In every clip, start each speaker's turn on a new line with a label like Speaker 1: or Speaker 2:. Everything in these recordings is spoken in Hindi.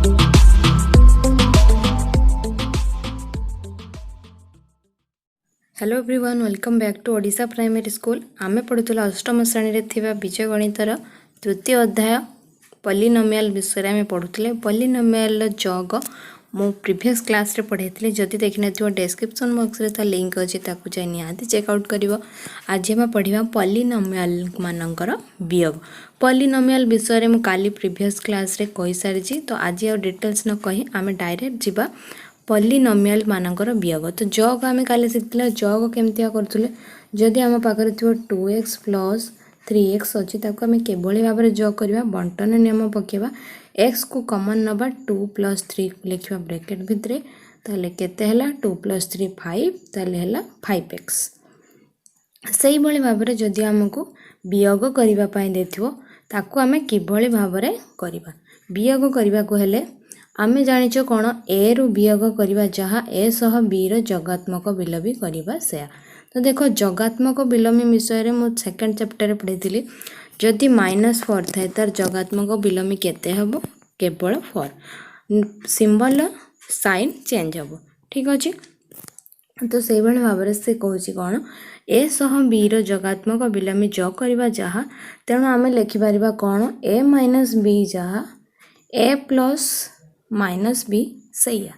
Speaker 1: Hello everyone, welcome back to Odisha primary school. आमे पढ़ुला अष्टम श्रेणी रे थिबा बीज गणितर तृतीय अध्याय पॉलिनोमियल विषय में पढ़ुले। पॉलिनोमियल जग मो प्रीवियस क्लास रे पढ़ाई जदि देखि नथिबो डिस्क्रिप्शन बॉक्स रे ता लिंक अछि, ताकू जाय निहाती चेकआउट करिवो। आज हम पढ़िबा पॉलिनोमियल मानकर वियोग। पॉलिनोमियल विषय रे मो काली प्रीवियस क्लास रे कहि सारिछि, तो आज आ डिटेल्स न कहि आमे डायरेक्ट जिबा पॉलिनोमियल मानकर वियोग। तो जग आम काली शिखला जग केमतिया करथुले। जदि आम पाखरे थियो 2x प्लस 3x अच्छी ताको आम केभली भाव में जग करवा, बंटन नियम पकेबा, x को कॉमन नबा 2 प्लस 3 लिखा ब्रैकेट भितरे, ताले केते हला 2 प्लस 3 5, ताले हला 5x। सही भली भाव में जदि आमको वियोग करबा पई देथिवो ताको आम किभली भाव में करबा। वियोग करबा को हेले आमे जानिछ कौन ए रु वियोग करबा, जहाँ ए सह बी रो जगात्मक विलोमी करबा सेया। तो देखो जगात्मक विलोमी विषय रे मु सेकंड चैप्टर रे पढ़िथिली। जदि -4 थाए तार जगात्मक विलोमी केते हबो, केवल 4। सिंबल साइन चेंज हबो, ठीक अछि। तो सेहि भली भाव रे से कहूची कौन ए सह बी रो जगात्मक विलोमी ज करबा, जहाँ तेणु आमे लिखि परिबा कौन ए माइनस बी, जहाँ ए प्लस माइनस बी सही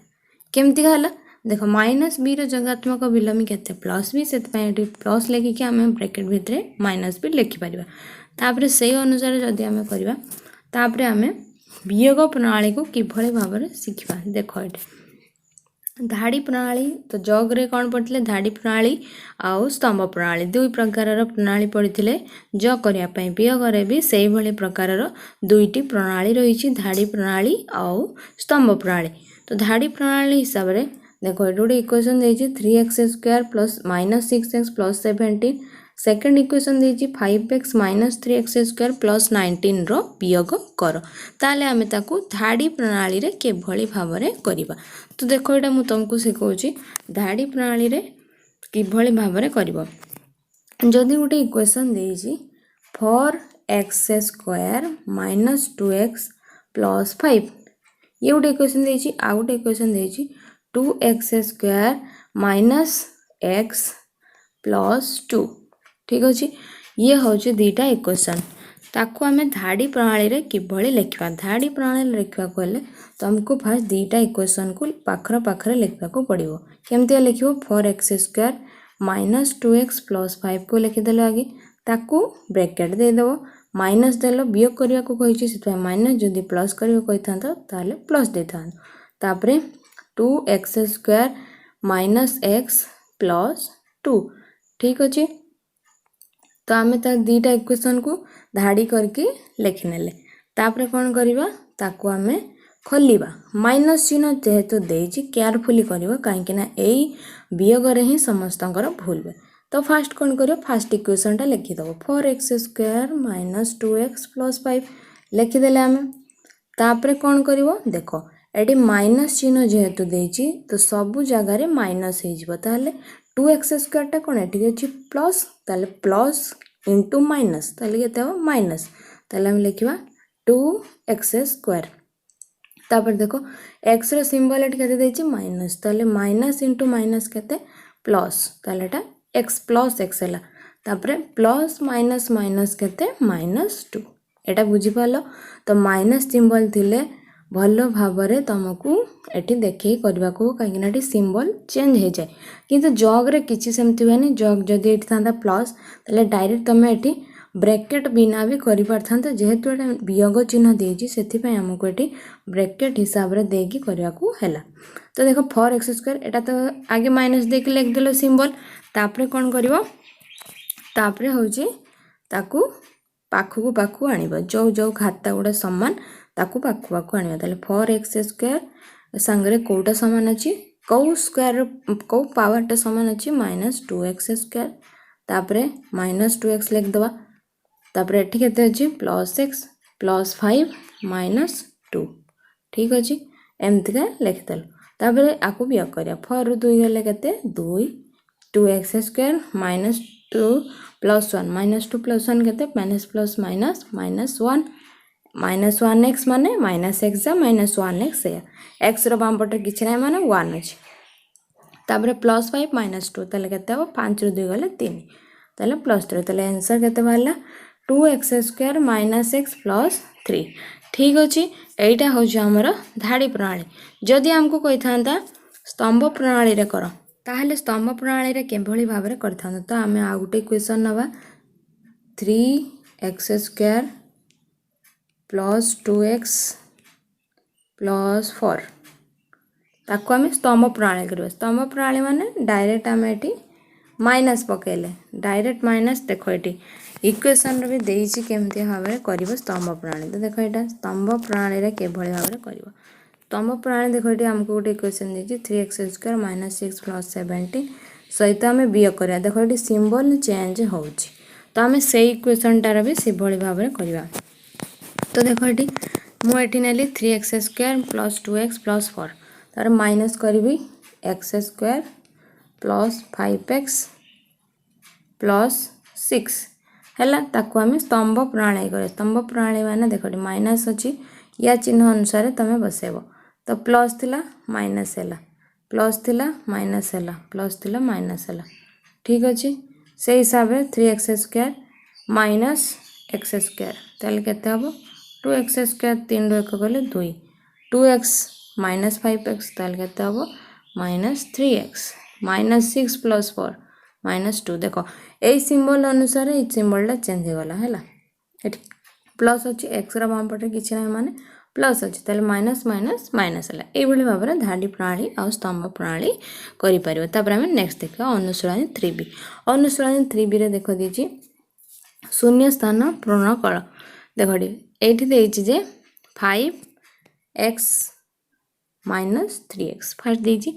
Speaker 1: केमती कहला। देखो माइनस बी रो जगात्मक विलोमी केते प्लस बी, से प्लस लिखिकी आम ब्रैकेट भितरे माइनस बी लिखि परिबा। तापरे से अनुसार जदि आम करबा, तापरे आम वियोग प्रणाली को किभली भाव में शिखिबा। देखो ये धाड़ी प्रणाली, तो जग रे कौन पढ़ते धाड़ी प्रणाली आउ स्तंभ प्रणाली, दुई प्रकार प्रणाली पढ़ते। जग करने वियोग रे भी से भली प्रकार दुईटी प्रणाली रही, धाड़ी प्रणाली आउ स्तंभ प्रणाली। तो धाड़ी प्रणाली हिसाब से देखो ये गोटे इक्वेशन देछि 3x² plus -6x plus 17। Second equation देछि 5x माइनस 3x² प्लस 19 रो वियोग कर। ताले आमे ताकू धाड़ी प्रणाली रे केभली भाव रे करिबा। तो देखो एटा मु तुमको सिखौछि धाड़ी प्रणाली रे किभली भाव रे करिबो। जदि गोटे इक्वेशन देछि 4x² माइनस 2x प्लस 5, ये गोटे इक्वेशन देछि। आ गोटे इक्वेशन देछि 2x² माइनस x प्लस 2, ठीक अछि। ये होछि दीटा इक्वेशन, ताकू आमे धाड़ी प्रणाली रे किभली लिखिबा। धाड़ी प्रणाली लिखबा को हेले तुमको फर्स्ट दीटा इक्वेशन को पाखर पाखर लिखबा को पड़िबो। केमती लिखिबो 4x² माइनस 2x प्लस 5 को लिखि देलो आगे, ताकू ब्रैकेट दे देबो, माइनस देलो वियोग करिया को कहिछि, सेतै माइनस जदि प्लस करियो कहिथांतो ताले प्लस देथान। तापरे 2x² माइनस x प्लस 2, ठीक अछि। तो आमे ता दीटा इक्वेशन को धाड़ी करके लिखि नेले। तापरे कोन करिबा, ताकू आमे खोलिबा। माइनस चिन्ह जेहेतु देछि केयरफुली करिबा, काहेकि ना एई वियोग रे ही समस्तंकर भूल बे। तो फास्ट कौन करियो, फास्ट इक्वेशन टा लिखि दबो 4x² माइनस 2x प्लस 5 लिखि देले आमे। तापरे कौन करिवो, देखो एटी माइनस चिन्ह जेहेतु देछि तो सबु जगह रे माइनस हे जिवो। ताले 2x² टा कोन एटी अछि प्लस, ताले प्लस इंटू माइनस, ताले केते हो माइनस। ताले हम लिखिबा 2x²। तापर देखो x रो सिंबल एटी केते देछि माइनस, ताले माइनस इंटू माइनस केते प्लस, ताले एटा x प्लस x हला। तापरे प्लस माइनस माइनस केते -2, एटा बुझी पालो। तो माइनस सिंबल थिले भलो भाव रे तुमको एटी देखि करबा को, काहे ना एटी सिंबल चेंज हे जाय। किंतु जग रे किछि सेमति होनी, जग जदि एटी थांदा प्लस ताले डायरेक्ट तमे एटी ब्रैकेट बिना भी करि परथांत, जेहेतु एटा वियोग चिन्ह देछि सेथि पय हमको एटी ब्रैकेट हिसाब रे देकी करबा को हैला। तो देखो 4x² एटा तो आगे माइनस देके लिख देलो सिंबल। तापरे कोन करिवो, तापरे होछि ताकू पाखु पाखु आनिबो, जो जो खाता गुडा समान ताकू पाखु पाखु आनिबो। ताले 4x² संगरे कोटा समान अछि, को स्क्वायर को पावर टा समान अछि -2x²। तापरे -2x लिख दबा। तापरे एठी केते अछि प्लस x प्लस 5 -2, ठीक अछि। एमति का लिख देलो। तापरे आकु वियोग करिया 4 रु 2 गले केते 2, 2x² माइनस 2 प्लस 1 -2 प्लस 1 केते माइनस प्लस माइनस -1 -1x माने -x जा -1x या x रो बाम पटे किछ नै माने 1 अछि तापर +5 -2 तले केते हो 5 रो 2 गले 3 तले +3 तले आंसर केते बाहला 2x² - x + 3 ठीक अछि एटा हो जे हमर धाडी प्रणाली जदि हमको कहि थांता स्तंभ प्रणाली रे करो ताहले स्तंभ प्रणाली रे केभली भाबरे करथान तो हमें आ गुटे क्वेश्चन नबा 3x² + 2x + 4 ताको हमें स्तंभ प्रणाली करबे स्तंभ प्रणाली माने डायरेक्ट हमें एटी माइनस पकेले डायरेक्ट माइनस देखो एटी इक्वेशन रे भी देइछि केमते भाबरे करबो स्तंभ प्रणाली तो देखो एटा स्तंभ प्रणाली रे केभली भाबरे करबो स्तंभ प्रणाली देखो एटी हमको गोटे इक्वेशन देइछि 3x² - 6 + 17 सहित हमें बियोग करिया देखो एटी सिंबल चेंज होउछि तो हमें सेही इक्वेशन टार भी सिभली भाबरे करबा तो देखो एटी मु एटी नेली 3x² + 2x + 4 तार माइनस करबी x² + 5x + 6 हैला ताको हमें स्तंभ प्रणाली करे स्तंभ प्रणाली माने देखो माइनस अछि या चिन्ह अनुसार तमे बसेबो तो प्लस थिला माइनस हैला प्लस थिला माइनस हैला प्लस थिला माइनस हैला ठीक अछि से हिसाब रे 3x² - x² ताले केते हबो 2x² 3 रो 1 गले 2 2x - 5x ताले केते हबो -3x -6 + 4 -2 देखो ए सिंबल अनुसार ए सिंबल ला चेंज हो गला हैला एठी प्लस अछि x रा बाम पटे किछ नै माने प्लस अछि ताले माइनस माइनस माइनस हैला ए भली भाबरे धाडी प्रणाली आ स्तंभ प्रणाली करि परिबो तापर हम नेक्स्ट देखा अनुसरणी 3b अनुसरणी 3b रे देखो दिछि शून्य स्थान पूर्ण कर देखो एठी देइछि जे 5x - 3x फर्स्ट देइछि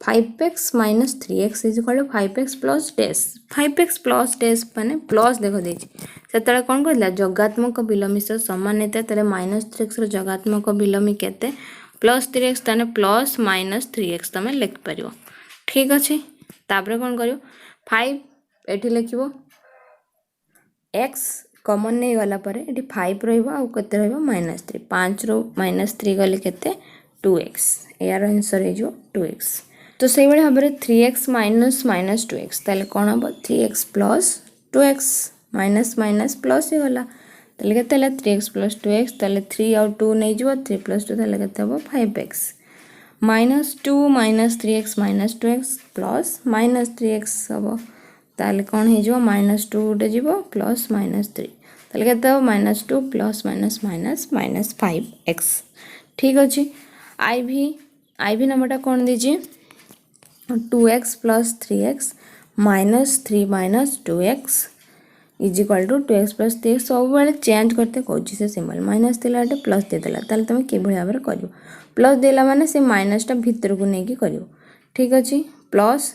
Speaker 1: 5x - 3x is equal to 5x + dash 5x + dash माने प्लस देखो देछि सेतले कोन कहला जोगात्मक बिलमिश्र समान नेते तले -3x रो जोगात्मक बिलमी केते +3x ताने प्लस -3x तमे लिख परियो ठीक अछि तापर कोन करियो 5 एठी लिखिबो x कॉमन नहीं गला परे एठी 5 रहइबो आ केते रहइबो -3 5 रो -3 गले केते 2x यार आंसर हे जो 2x तो सही बड़े भाबरे 3x - 2x ताले कोन हबो 3x + 2x minus minus plus ही गला ताले केते हला 3x + 2x ताले 3 और 2 नै जिवो 3 + 2 ताले केते हबो 5x -2 - 3x - 2x plus -3x हबो ताले कोन हे जिवो -2 उडे जिवो प्लस -3 ताले केते हबो -2 प्लस माइनस -5x ठीक अछि आईवी नंबरटा कोन दिजि 2x + 3x -3 - 2x is equal to 2x + 3x सब बेले चेंज करते कहूँ से सिंबल माइनस थिला प्लस देदेला ताले तुम कि भाव में कर प्लस देला माने से माइनसटा भितर को लेकिन कर ठीक अच्छे प्लस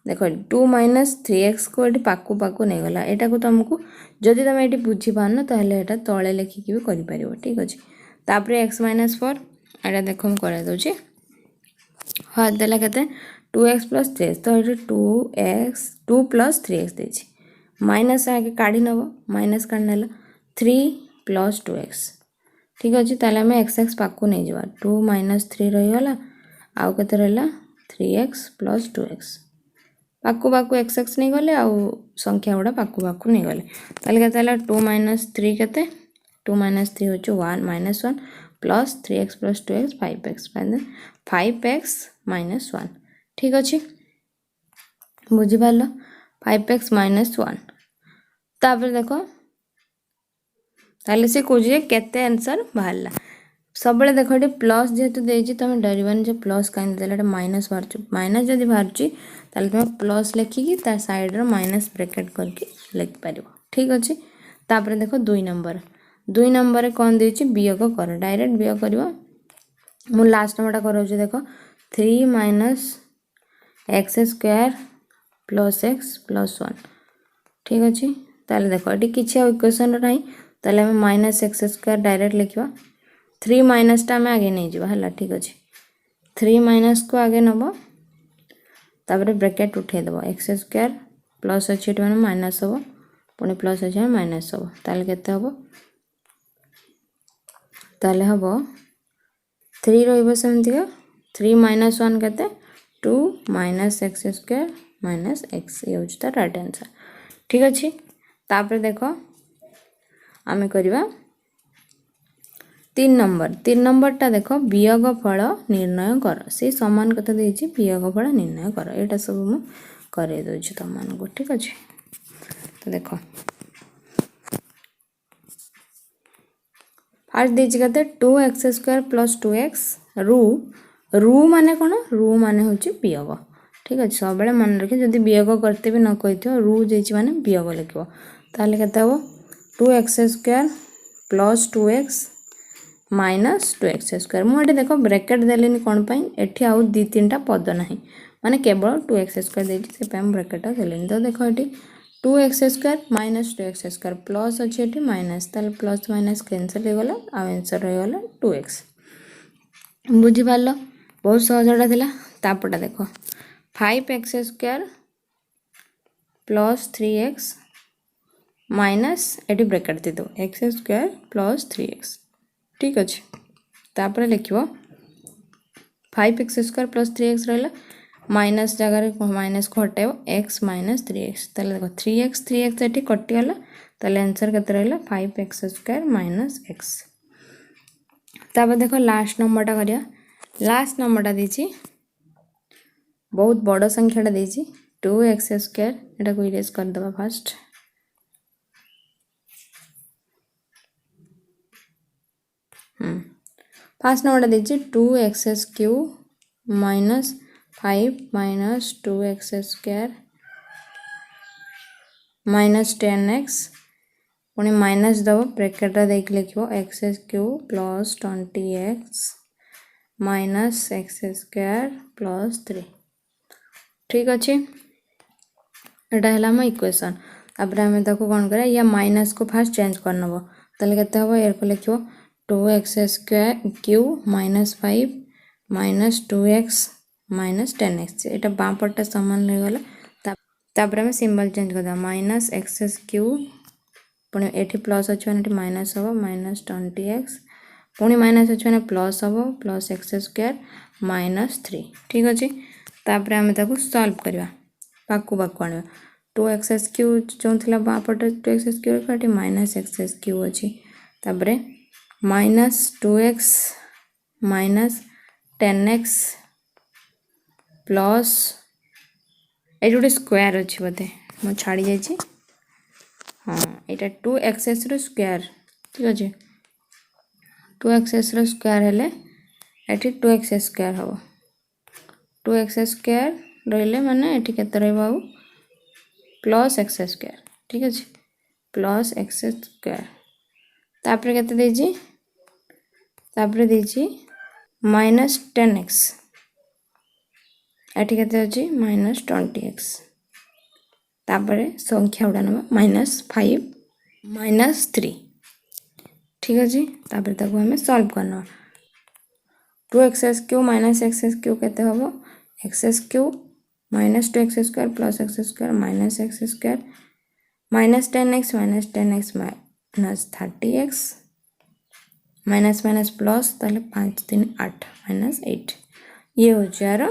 Speaker 1: देख 2 - 3x को ये पाकू पाकू नहीं गला यहाँ को तुमको जदि तुम ये बुझी पारन ताहले एटा तले लिखिकी भी कर ठीक अच्छे तापर x - 4 यहाँ देख मुझे कर दूसरी हाँ देला के 2x + 3x तो ये 2 + 3x देछि माइनस आगे काढ़ी नब माइनस काढ़ी नेला 3 + 2x ठीक अच्छे ताले आम x पाकू नहीं जावा 2 - 3 रहीगला आउ के रहा 3x + 2x पाकू पाकू x नहीं गले आउ संख्या गुड़ा पाकू पाकू नहीं गले ताले केते 2 - 3 केते 2 - 3 होचो 1 -1 plus 3x + 2x 5x 5x - 1 ठीक अच्छे बुझी पार 5x - 1 तापर देखो ताले से खोजे केते आंसर बाहरला सब देखो ये प्लस जेहेतु देछि तुम डरबानी जो प्लस कहीं देला माइनस बाहर माइनस जदि बाहर ताले तुम प्लस लिखिकी तार साइड रो माइनस ब्रैकेट करके लिख पारिबो ठीक अच्छे तापर देखो 2 नंबर कौन देछि वियोग कर डायरेक्ट वियोग करबो मु लास्ट नंबरटा करोछु देखो 3 - x² + x + 1 ठीक अच्छे ताले देखो ये किसी इक्वेशन ना ताले हमें -x² डायरेक्ट लिखा 3 माइनसटा आम आगे नहीं जावा है ठीक अच्छे 3 माइनस को आगे नब तापर ब्रैकेट उठे देव x² प्लस अच्छे मैंने माइनस हम पुणी प्लस अच्छे माइनस हम ताले केते हम ताले हम 3 रहिबो सेमतिका 3 माइनस 1 केते 2 minus x square minus x ये होता राइट आंसर। ठीक अच्छे तापर देख आम करवा 3 नंबर टा देख वियोग फल निर्णय कर से समान कथा देछि वियोग फल निर्णय कर एटा सब मु करे दोछि तुम मानको। ठीक अच्छे तो देख फास्ट देछि कते 2x स्क्वायर प्लस 2x रू माने कोन रू माने होछि वियोग। ठीक अच्छे सब बेले मन रखे जदि वियोग करते भी न कहिथियो रू जेछि माने वियोग लिखिबो ताले कते हो 2x square plus 2x minus 2x square मुझे देख ब्रैकेट देलेनी कौन पाई एठी आउ दी तीन टा पद नाही माने केवल 2x स्क्वायर देछि से पे ब्रैकेट देलेनी तो देख एठी 2x square minus 2x square plus अछि एठी माइनस ताले प्लस माइनस कैंसिल हो गला आंसर हो गला 2x बुझी पारलो बहुत सहजटा थिला। तापटा देख 5x square plus 3x minus एटी ब्रैकेट दे दो एक्स स्क्वायर प्लस 3x। ठीक अच्छे तापर लिखो 5x स्क्वायर प्लस 3x रहा माइनस जगह माइनस को हटाइब x माइनस 3x ताले देखो 3x ये कटिगला ताले आंसर केते रहा 5x स्क्वायर माइनस x। तापर देखो लास्ट नंबरटा करिया लास्ट नंबरटा देछि बहुत बड़ संख्याटा देछि 2x स्क्वायर एटा को इरेज कर दबा फास्ट फास्ट नंबर दीजिए 2x cube minus 5 minus 2x square minus 10x पुणी माइनस दब ब्रैकेट देख लिखो x cube plus 20x minus x square plus 3। ठीक अच्छे एटा है आम इक्वेशन तापर आम कौन करा या माइनस को फास्ट चेंज कर नब ताले केते हबो यार को लिखो 2x square cube minus 5 minus 2x minus 10x एटा बाँ पट्टा सामान गला तापर आम सिंबल चेंज कर माइनस एक्स क्यूब पुणी एठी प्लस अच्छे माने माइनस हम माइनस 20x पुणी माइनस अच्छे माने प्लस हम प्लस एक्स स्क्वायर माइनस 3। ठीक अच्छे तापर आम सॉल्व करवा पाकू पाकू आने 2x क्यूब जो थी बाँ पटे 2x cube minus x cube अच्छी तापर minus 2x minus 10x plus ये गोटे स्क्वायर अच्छी बोधे मैं छाड़ी जाइए हाँ यहाँ 2x स्क्वायर। ठीक अच्छे 2x स्क्वायर हेले ये 2x स्क्वायर हम 2x स्क्वायर रही माने ये केते रहा प्लस एक्स स्क्वायर। ठीक अच्छे प्लस एक्स स्क्वायर तापर केते देजी तापर देजी माइनस 10x एटी केते अछि माइनस 20x तापर संख्या उड़ा नबा माइनस 5 माइनस 3। ठीक अच्छे तापर ताको हमें सॉल्व करना 2x cube minus x cube केते हबो x cube minus 2x square plus x square minus x square minus 10x minus 30x minus minus plus ताले 5 3 8 माइनस 8 ये हो यार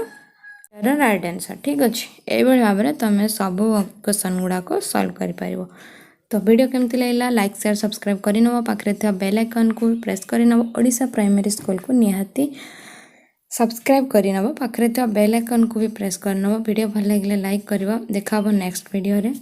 Speaker 1: राइट आंसर। ठीक अच्छे ये भाव में तुम सब क्वेश्चन गुड़ाक सॉल्व कर पारिबो। तो वीडियो केमती लगला लाइक शेयर सब्सक्राइब करनब पाखरे थिबा बेल आइकन को प्रेस करनब ओडिशा प्राइमरी स्कूल को निहाती सब्सक्राइब करनब पाखरे थिबा बेल आइकन को भी प्रेस करनब वीडियो भल लगे लाइक करबा देखा नेक्स्ट वीडियो रे।